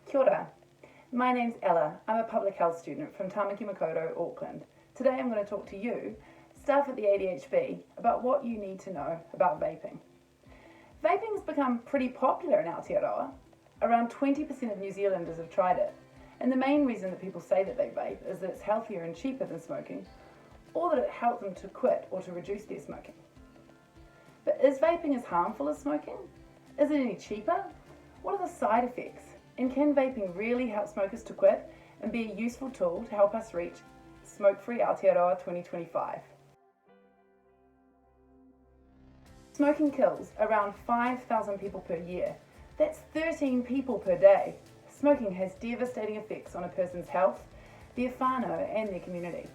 Kia ora. My name's Ella. I'm a public health student from Tamaki Makaurau, Auckland. Today I'm going to talk to you, staff at the ADHB, about what you need to know about vaping. Vaping has become pretty popular in Aotearoa. Around 20% of New Zealanders have tried it, and the main reason that people say that they vape is that it's healthier and cheaper than smoking, or that it helps them to quit or to reduce their smoking. But is vaping as harmful as smoking? Is it any cheaper? What are the side effects? And can vaping really help smokers to quit and be a useful tool to help us reach Smoke-Free Aotearoa 2025? Smoking kills around 5,000 people per year. That's 13 people per day. Smoking has devastating effects on a person's health, their whānau and their community.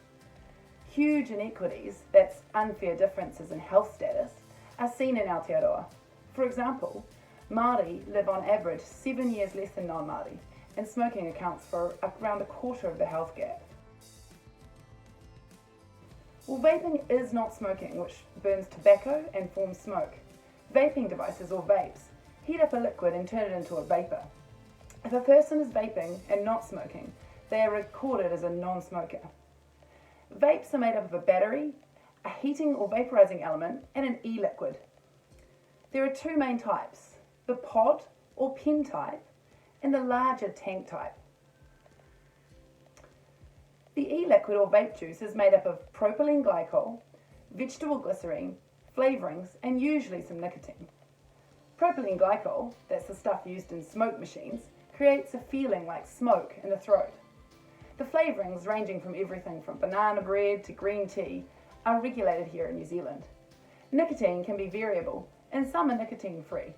Huge inequities, that's unfair differences in health status, are seen in Aotearoa. For example, Māori live on average 7 years less than non-Māori, and smoking accounts for around a quarter of the health gap. Well, vaping is not smoking, which burns tobacco and forms smoke. Vaping devices, or vapes, heat up a liquid and turn it into a vapour. If a person is vaping and not smoking, they are recorded as a non-smoker. Vapes are made up of a battery, a heating or vaporizing element, and an e-liquid. There are two main types: the pod or pen type and the larger tank type. The e-liquid or vape juice is made up of propylene glycol, vegetable glycerine, flavourings, and usually some nicotine. Propylene glycol, that's the stuff used in smoke machines, creates a feeling like smoke in the throat. The flavourings, ranging from everything from banana bread to green tea, are regulated here in New Zealand. Nicotine can be variable, and some are nicotine-free.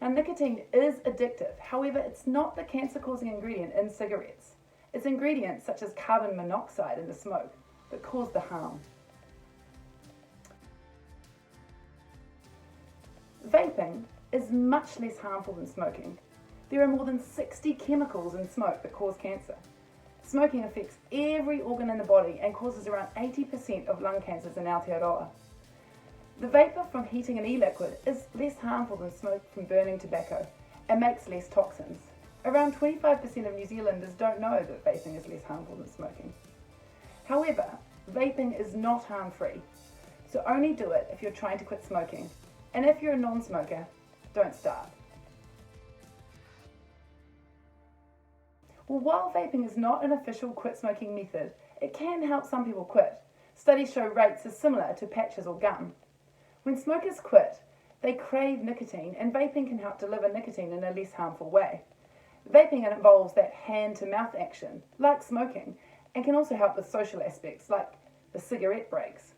Now, nicotine is addictive, however, it's not the cancer-causing ingredient in cigarettes. It's ingredients such as carbon monoxide in the smoke that cause the harm. Vaping is much less harmful than smoking. There are more than 60 chemicals in smoke that cause cancer. Smoking affects every organ in the body and causes around 80% of lung cancers in Aotearoa. The vapour from heating an e-liquid is less harmful than smoke from burning tobacco and makes less toxins. Around 25% of New Zealanders don't know that vaping is less harmful than smoking. However, vaping is not harm-free, so only do it if you're trying to quit smoking. And if you're a non-smoker, don't start. Well, while vaping is not an official quit smoking method, it can help some people quit. Studies show rates are similar to patches or gum. When smokers quit, they crave nicotine, and vaping can help deliver nicotine in a less harmful way. Vaping involves that hand-to-mouth action, like smoking, and can also help with social aspects, like the cigarette breaks.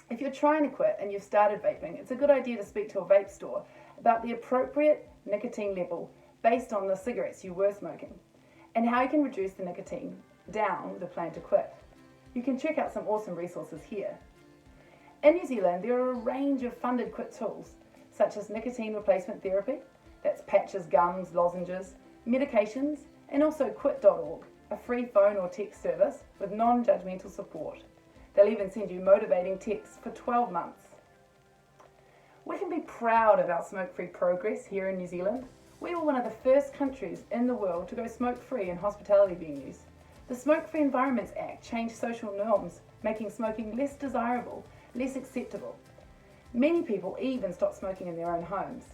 If you're trying to quit and you've started vaping, it's a good idea to speak to a vape store about the appropriate nicotine level based on the cigarettes you were smoking, and how you can reduce the nicotine down with a plan to quit. You can check out some awesome resources here. In New Zealand, there are a range of funded quit tools, such as nicotine replacement therapy, that's patches, gums, lozenges, medications, and also quit.org, a free phone or text service with non-judgmental support. They'll even send you motivating texts for 12 months. We can be proud of our smoke-free progress here in New Zealand. We were one of the first countries in the world to go smoke-free in hospitality venues. The Smoke-Free Environments Act changed social norms, making smoking less desirable, less acceptable. Many people even stopped smoking in their own homes.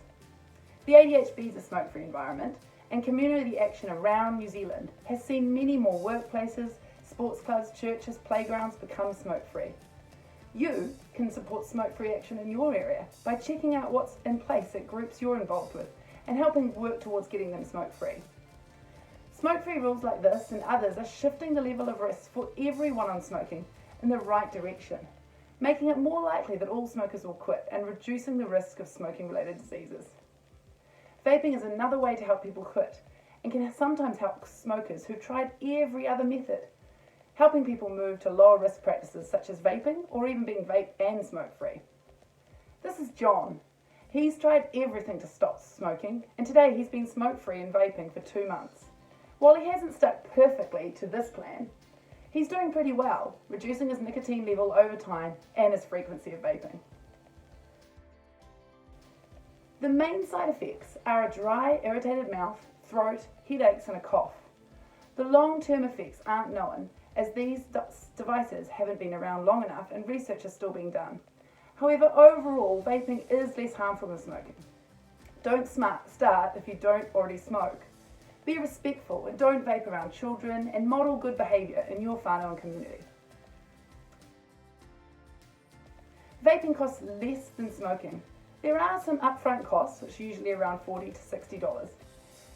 The ADHB is a smoke-free environment, and community action around New Zealand has seen many more workplaces, sports clubs, churches, playgrounds become smoke-free. You can support smoke-free action in your area by checking out what's in place at groups you're involved with and helping work towards getting them smoke-free. Smoke-free rules like this and others are shifting the level of risk for everyone on smoking in the right direction, making it more likely that all smokers will quit and reducing the risk of smoking-related diseases. Vaping is another way to help people quit and can sometimes help smokers who've tried every other method, helping people move to lower risk practices such as vaping or even being vape and smoke-free. This is John. He's tried everything to stop smoking, and today he's been smoke-free and vaping for 2 months. While he hasn't stuck perfectly to this plan, he's doing pretty well, reducing his nicotine level over time and his frequency of vaping. The main side effects are a dry, irritated mouth, throat, headaches, and a cough. The long-term effects aren't known, as these devices haven't been around long enough and research is still being done. However, overall, vaping is less harmful than smoking. Don't start if you don't already smoke. Be respectful and don't vape around children, and model good behaviour in your whānau and community. Vaping costs less than smoking. There are some upfront costs, which are usually around $40 to $60.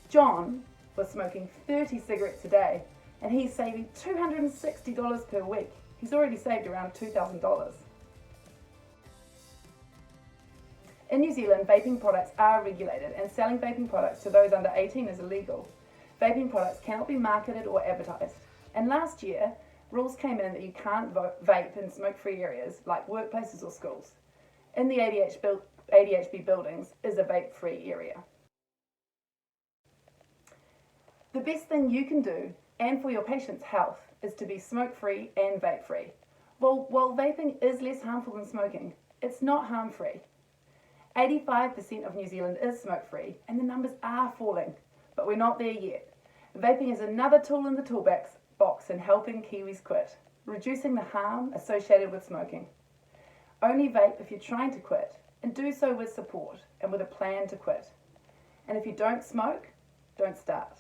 John was smoking 30 cigarettes a day, and he's saving $260 per week. He's already saved around $2,000. In New Zealand, vaping products are regulated, and selling vaping products to those under 18 is illegal. Vaping products cannot be marketed or advertised. And last year, rules came in that you can't vape in smoke-free areas like workplaces or schools. In the ADHB buildings is a vape-free area. The best thing you can do, and for your patient's health, is to be smoke-free and vape-free. While vaping is less harmful than smoking, it's not harm-free. 85% of New Zealand is smoke-free, and the numbers are falling, but we're not there yet. Vaping is another tool in the toolbox in helping Kiwis quit, reducing the harm associated with smoking. Only vape if you're trying to quit, and do so with support and with a plan to quit. And if you don't smoke, don't start.